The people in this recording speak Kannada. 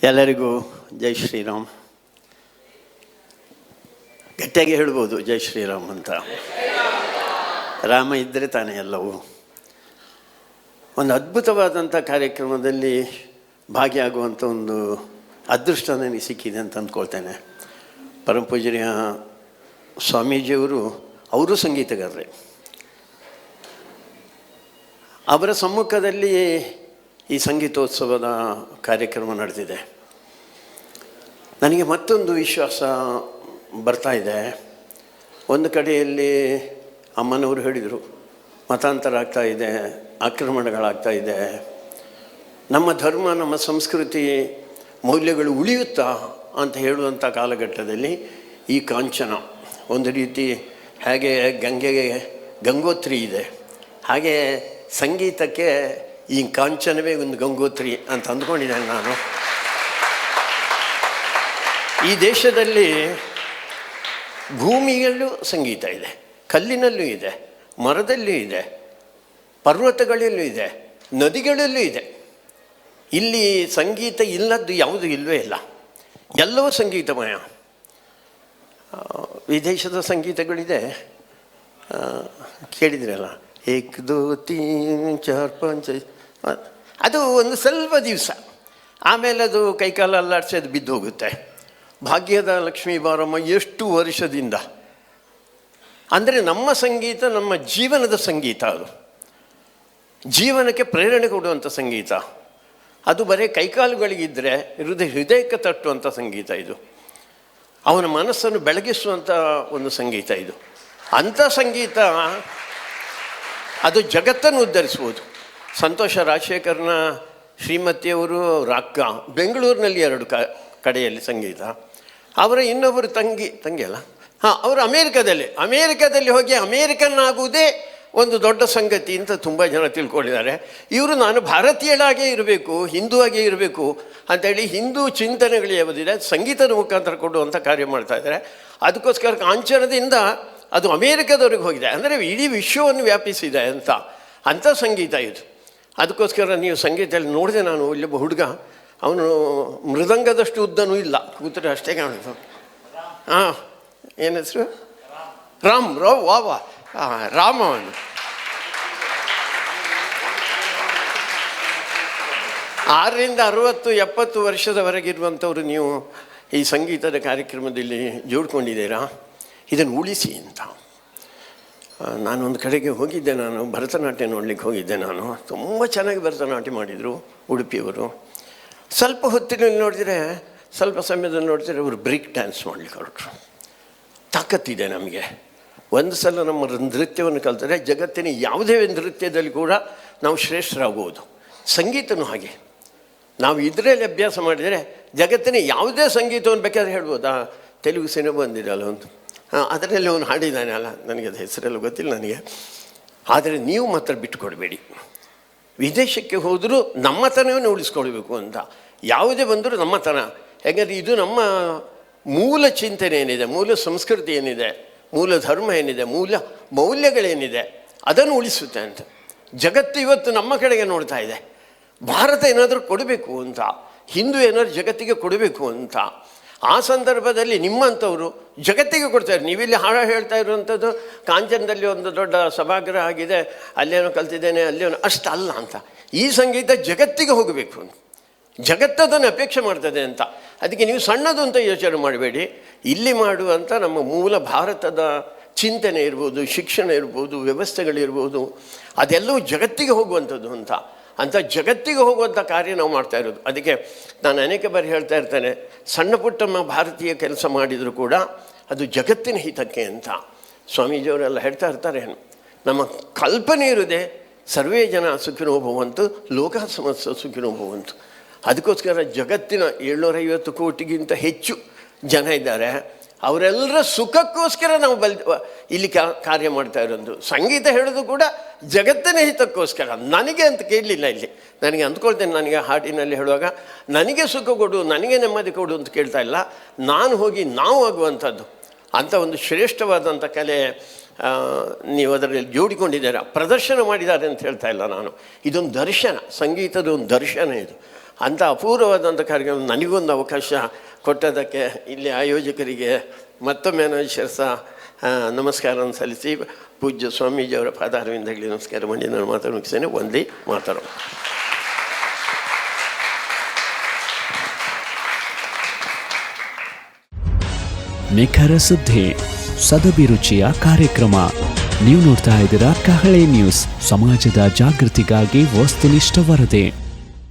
ಎಲ್ಲರಿಗೂ ಜೈ ಶ್ರೀರಾಮ್. ಗಟ್ಟಿಯಾಗಿ ಹೇಳ್ಬೋದು ಜೈ ಶ್ರೀರಾಮ್ ಅಂತ. ರಾಮ ಇದ್ದರೆ ತಾನೇ ಎಲ್ಲವೂ. ಒಂದು ಅದ್ಭುತವಾದಂಥ ಕಾರ್ಯಕ್ರಮದಲ್ಲಿ ಭಾಗಿಯಾಗುವಂಥ ಒಂದು ಅದೃಷ್ಟ ನನಗೆ ಸಿಕ್ಕಿದೆ ಅಂತ ಅಂದ್ಕೊಳ್ತೇನೆ. ಪರಮಪೂಜ್ಯ ಸ್ವಾಮೀಜಿಯವರು ಅವರು ಸಂಗೀತಗಾರರೇ. ಅವರ ಸಮ್ಮುಖದಲ್ಲಿ ಈ ಸಂಗೀತೋತ್ಸವದ ಕಾರ್ಯಕ್ರಮ ನಡೆದಿದೆ. ನನಗೆ ಮತ್ತೊಂದು ವಿಶ್ವಾಸ ಬರ್ತಾ ಇದೆ. ಒಂದು ಕಡೆಯಲ್ಲಿ ಅಮ್ಮನವರು ಹೇಳಿದರು, ಮತಾಂತರ ಆಗ್ತಾ ಇದೆ, ಆಕ್ರಮಣಗಳಾಗ್ತಾ ಇದೆ, ನಮ್ಮ ಧರ್ಮ ನಮ್ಮ ಸಂಸ್ಕೃತಿ ಮೌಲ್ಯಗಳು ಉಳಿಯುತ್ತಾ ಅಂತ ಹೇಳುವಂಥ ಕಾಲಘಟ್ಟದಲ್ಲಿ ಈ ಕಾಂಚನ ಒಂದು ರೀತಿ ಹೇಗೆ ಗಂಗೆಗೆ ಗಂಗೋತ್ರಿ ಇದೆ, ಹಾಗೆ ಸಂಗೀತಕ್ಕೆ ಈ ಕಾಂಚನವೇ ಒಂದು ಗಂಗೋತ್ರಿ ಅಂತ ಅಂದ್ಕೊಂಡಿದ್ದೇನೆ ನಾನು. ಈ ದೇಶದಲ್ಲಿ ಭೂಮಿಯಲ್ಲೂ ಸಂಗೀತ ಇದೆ, ಕಲ್ಲಿನಲ್ಲೂ ಇದೆ, ಮರದಲ್ಲೂ ಇದೆ, ಪರ್ವತಗಳಲ್ಲೂ ಇದೆ, ನದಿಗಳಲ್ಲೂ ಇದೆ. ಇಲ್ಲಿ ಸಂಗೀತ ಇಲ್ಲದ್ದು ಯಾವುದೂ ಇಲ್ಲವೇ ಇಲ್ಲ, ಎಲ್ಲವೂ ಸಂಗೀತಮಯ. ವಿದೇಶದ ಸಂಗೀತಗಳಿದೆ, ಕೇಳಿದ್ರಲ್ಲ, ಏಕ್ ದೋ ತೀನ್ ಚಾರ್ ಪಂಚ, ಅದು ಒಂದು ಸ್ವಲ್ಪ ದಿವಸ, ಆಮೇಲೆ ಅದು ಕೈಕಾಲ ಅಲ್ಲಾಡಿಸಿ ಅದು ಬಿದ್ದು ಹೋಗುತ್ತೆ. ಭಾಗ್ಯದ ಲಕ್ಷ್ಮೀ ಬಾರಮ್ಮ ಎಷ್ಟು ವರ್ಷದಿಂದ, ಅಂದರೆ ನಮ್ಮ ಸಂಗೀತ ನಮ್ಮ ಜೀವನದ ಸಂಗೀತ, ಅದು ಜೀವನಕ್ಕೆ ಪ್ರೇರಣೆ ಕೊಡುವಂಥ ಸಂಗೀತ. ಅದು ಬರೀ ಕೈಕಾಲುಗಳಿಗಿದ್ದರೆ ಹೃದಯಕ್ಕೆ ತಟ್ಟುವಂಥ ಸಂಗೀತ ಇದು. ಅವನ ಮನಸ್ಸನ್ನು ಬೆಳಗಿಸುವಂಥ ಒಂದು ಸಂಗೀತ ಇದು. ಅಂಥ ಸಂಗೀತ ಅದು ಜಗತ್ತನ್ನು ಉದ್ಧರಿಸ್ಬೋದು. ಸಂತೋಷ ರಾಜಶೇಖರ್ನ ಶ್ರೀಮತಿಯವರು ಅಕ್ಕ ಬೆಂಗಳೂರಿನಲ್ಲಿ 2 ಕಡೆಯಲ್ಲಿ ಸಂಗೀತ. ಅವರ ಇನ್ನೊಬ್ಬರು ತಂಗಿ ಅಲ್ಲ, ಅವರು ಅಮೇರಿಕಾದಲ್ಲಿ ಹೋಗಿ ಅಮೇರಿಕನ್ ಆಗುವುದೇ ಒಂದು ದೊಡ್ಡ ಸಂಗತಿ ಅಂತ ತುಂಬ ಜನ ತಿಳ್ಕೊಂಡಿದ್ದಾರೆ. ಇವರು ನಾನು ಭಾರತೀಯಳಾಗೇ ಇರಬೇಕು, ಹಿಂದೂ ಆಗೇ ಇರಬೇಕು ಅಂಥೇಳಿ ಹಿಂದೂ ಚಿಂತನೆಗಳು ಯಾವುದಿದೆ ಸಂಗೀತದ ಮುಖಾಂತರ ಕೊಡುವಂಥ ಕಾರ್ಯ ಮಾಡ್ತಾಯಿದ್ದಾರೆ. ಅದಕ್ಕೋಸ್ಕರ ಕಾಂಚನದಿಂದ ಅದು ಅಮೇರಿಕದವ್ರಿಗೆ ಹೋಗಿದೆ, ಅಂದರೆ ಇಡೀ ವಿಶ್ವವನ್ನು ವ್ಯಾಪಿಸಿದೆ ಅಂಥ ಸಂಗೀತ ಇದು. ಅದಕ್ಕೋಸ್ಕರ ನೀವು ಸಂಗೀತದಲ್ಲಿ ನೋಡಿದೆ ನಾನು, ಇಲ್ಲೊಬ್ಬ ಹುಡುಗ, ಅವನು ಮೃದಂಗದಷ್ಟು ಉದ್ದನೂ ಇಲ್ಲ, ಕೂತರೆ ಅಷ್ಟೇ ಕಾಣಿತು. ಏನು ಹೆಸರು? ರಾಮ ಅವನು. 6ರಿಂದ 60-70 ವರ್ಷದವರೆಗಿರುವಂಥವ್ರು ನೀವು ಈ ಸಂಗೀತದ ಕಾರ್ಯಕ್ರಮದಲ್ಲಿ ಜೋಡ್ಕೊಂಡಿದ್ದೀರಾ, ಇದನ್ನು ಉಳಿಸಿ ಅಂತ. ನಾನೊಂದು ಕಡೆಗೆ ಹೋಗಿದ್ದೆ, ನಾನು ಭರತನಾಟ್ಯ ನೋಡಲಿಕ್ಕೆ ಹೋಗಿದ್ದೆ. ನಾನು ತುಂಬ ಚೆನ್ನಾಗಿ ಭರತನಾಟ್ಯ ಮಾಡಿದರು ಉಡುಪಿಯವರು. ಸ್ವಲ್ಪ ಹೊತ್ತಿನಲ್ಲಿ ನೋಡಿದರೆ, ಸ್ವಲ್ಪ ಸಮಯದಲ್ಲಿ ನೋಡಿದರೆ ಅವರು ಬ್ರೇಕ್ ಡ್ಯಾನ್ಸ್ ಮಾಡಲಿಕ್ಕೆ ಹೊರಟರು. ತಾಕತ್ತಿದೆ ನಮಗೆ. ಒಂದು ಸಲ ನಮ್ಮ ನೃತ್ಯವನ್ನು ಕಲಿತರೆ ಜಗತ್ತಿನ ಯಾವುದೇ ನೃತ್ಯದಲ್ಲಿ ಕೂಡ ನಾವು ಶ್ರೇಷ್ಠರಾಗುವುದು. ಸಂಗೀತನೂ ಹಾಗೆ, ನಾವು ಇದರಲ್ಲಿ ಅಭ್ಯಾಸ ಮಾಡಿದರೆ ಜಗತ್ತಿನ ಯಾವುದೇ ಸಂಗೀತವನ್ನು ಬೇಕಾದ್ರೆ ಹೇಳ್ಬೋದು. ತೆಲುಗು ಸಿನಿಮಾ ಬಂದಿರಲ್ಲ ಒಂದು, ಅದರಲ್ಲಿ ಅವನು ಹಾಡಿದ್ದಾನೆ ಅಲ್ಲ, ನನಗೆ ಅದು ಹೆಸರೆಲ್ಲ ಗೊತ್ತಿಲ್ಲ ನನಗೆ. ಆದರೆ ನೀವು ಮಾತ್ರ ಬಿಟ್ಟುಕೊಡಬೇಡಿ. ವಿದೇಶಕ್ಕೆ ಹೋದರೂ ನಮ್ಮತನವನ್ನು ಉಳಿಸ್ಕೊಳ್ಬೇಕು ಅಂತ. ಯಾವುದೇ ಬಂದರೂ ನಮ್ಮತನ, ಯಾಕಂದರೆ ಇದು ನಮ್ಮ ಮೂಲ ಚಿಂತನೆ ಏನಿದೆ, ಮೂಲ ಸಂಸ್ಕೃತಿ ಏನಿದೆ, ಮೂಲ ಧರ್ಮ ಏನಿದೆ, ಮೂಲ ಮೌಲ್ಯಗಳೇನಿದೆ, ಅದನ್ನು ಉಳಿಸುತ್ತೆ ಅಂತ. ಜಗತ್ತು ಇವತ್ತು ನಮ್ಮ ಕಡೆಗೆ ನೋಡ್ತಾ ಇದೆ. ಭಾರತ ಏನಾದರೂ ಕೊಡಬೇಕು ಅಂತ, ಹಿಂದೂ ಏನಾದರೂ ಜಗತ್ತಿಗೆ ಕೊಡಬೇಕು ಅಂತ. ಆ ಸಂದರ್ಭದಲ್ಲಿ ನಿಮ್ಮಂಥವರು ಜಗತ್ತಿಗೆ ಕೊಡ್ತಾರೆ. ನೀವಿಲ್ಲಿ ಹಾಡು ಹೇಳ್ತಾ ಇರುವಂಥದ್ದು ಕಾಂಚನದಲ್ಲಿ ಒಂದು ದೊಡ್ಡ ಸಭಾಗೃಹ ಆಗಿದೆ, ಅಲ್ಲೇನೋ ಕಲ್ತಿದ್ದೇನೆ, ಅಲ್ಲೇನೋ ಅಷ್ಟಲ್ಲ ಅಂತ. ಈ ಸಂಗೀತ ಜಗತ್ತಿಗೆ ಹೋಗಬೇಕು ಅಂತ, ಜಗತ್ತದನ್ನು ಅಪೇಕ್ಷೆ ಮಾಡ್ತದೆ ಅಂತ. ಅದಕ್ಕೆ ನೀವು ಸಣ್ಣದು ಅಂತ ಯೋಚನೆ ಮಾಡಬೇಡಿ. ಇಲ್ಲಿ ಮಾಡುವಂಥ ನಮ್ಮ ಮೂಲ ಭಾರತದ ಚಿಂತನೆ ಇರ್ಬೋದು, ಶಿಕ್ಷಣ ಇರ್ಬೋದು, ವ್ಯವಸ್ಥೆಗಳಿರ್ಬೋದು, ಅದೆಲ್ಲವೂ ಜಗತ್ತಿಗೆ ಹೋಗುವಂಥದ್ದು ಅಂತ ಜಗತ್ತಿಗೆ ಹೋಗುವಂಥ ಕಾರ್ಯ ನಾವು ಮಾಡ್ತಾ ಇರೋದು. ಅದಕ್ಕೆ ನಾನು ಅನೇಕ ಬಾರಿ ಹೇಳ್ತಾ ಇರ್ತೇನೆ, ಸಣ್ಣ ಪುಟ್ಟ ಭಾರತೀಯ ಕೆಲಸ ಮಾಡಿದರೂ ಕೂಡ ಅದು ಜಗತ್ತಿನ ಹಿತಕ್ಕೆ ಅಂತ. ಸ್ವಾಮೀಜಿಯವರೆಲ್ಲ ಹೇಳ್ತಾ ಇರ್ತಾರೆ, ನಮ್ಮ ಕಲ್ಪನೆ ಇರುವುದೇ ಸರ್ವೇ ಜನ ಸುಖಿನೋ ಭವಂತು ಲೋಕ ಸಮಸ್ತ ಸುಖಿನೋ ಭವಂತು. ಅದಕ್ಕೋಸ್ಕರ ಜಗತ್ತಿನ 750 ಕೋಟಿಗಿಂತ ಹೆಚ್ಚು ಜನ ಇದ್ದಾರೆ. ಅವರೆಲ್ಲರ ಸುಖಕ್ಕೋಸ್ಕರ ನಾವು ಇಲ್ಲಿ ಕಾರ್ಯ ಮಾಡ್ತಾ ಇರೋದು. ಸಂಗೀತ ಹೇಳೋದು ಕೂಡ ಜಗತ್ತಿನ ಹಿತಕ್ಕೋಸ್ಕರ. ನನಗೆ ಅಂತ ಕೇಳಲಿಲ್ಲ ಇಲ್ಲಿ, ನನಗೆ ಅಂದ್ಕೊಳ್ತೇನೆ, ನನಗೆ ಹಾಡಿನಲ್ಲಿ ಹೇಳುವಾಗ ನನಗೆ ಸುಖ ಕೊಡು, ನನಗೆ ನೆಮ್ಮದಿ ಕೊಡು ಅಂತ ಕೇಳ್ತಾ ಇಲ್ಲ. ನಾನು ಹೋಗಿ ನಾವು ಆಗುವಂಥದ್ದು ಅಂಥ ಒಂದು ಶ್ರೇಷ್ಠವಾದಂಥ ಕಲೆ ನೀವು ಅದರಲ್ಲಿ ಜೋಡಿಕೊಂಡಿದ್ದೀರಾ, ಪ್ರದರ್ಶನ ಮಾಡಿದ್ದಾರೆ ಅಂತ ಹೇಳ್ತಾ ಇಲ್ಲ ನಾನು. ಇದೊಂದು ದರ್ಶನ, ಸಂಗೀತದ ಒಂದು ದರ್ಶನ ಇದು. ಅಂಥ ಅಪೂರ್ವವಾದಂಥ ಕಾರ್ಯಕ್ರಮ ನನಗೊಂದು ಅವಕಾಶ ಕೊಟ್ಟದಕ್ಕೆ ಇಲ್ಲಿ ಆಯೋಜಕರಿಗೆ ಮತ್ತೊಮ್ಮೆ ನಮಸ್ಕಾರವನ್ನು ಸಲ್ಲಿಸಿ ಪೂಜ್ಯ ಸ್ವಾಮೀಜಿಯವರ ಪಾದಾರವಿಂದಗಳಿಗೆ ನಮಸ್ಕಾರ ಮಾಡಿ ನಾನು ಮಾತಾಡೋ ಮುಗಿಸ್ತೇನೆ. ಒಂದೇ ಮಾತಾಡೋ ನಿಖರ ಸುದ್ದಿ, ಸದಭಿರುಚಿಯ ಕಾರ್ಯಕ್ರಮ. ನೀವು ನೋಡ್ತಾ ಇದ್ದೀರಾ ಕಹಳೆ ನ್ಯೂಸ್, ಸಮಾಜದ ಜಾಗೃತಿಗಾಗಿ ವಸ್ತುನಿಷ್ಠ ವರದಿ.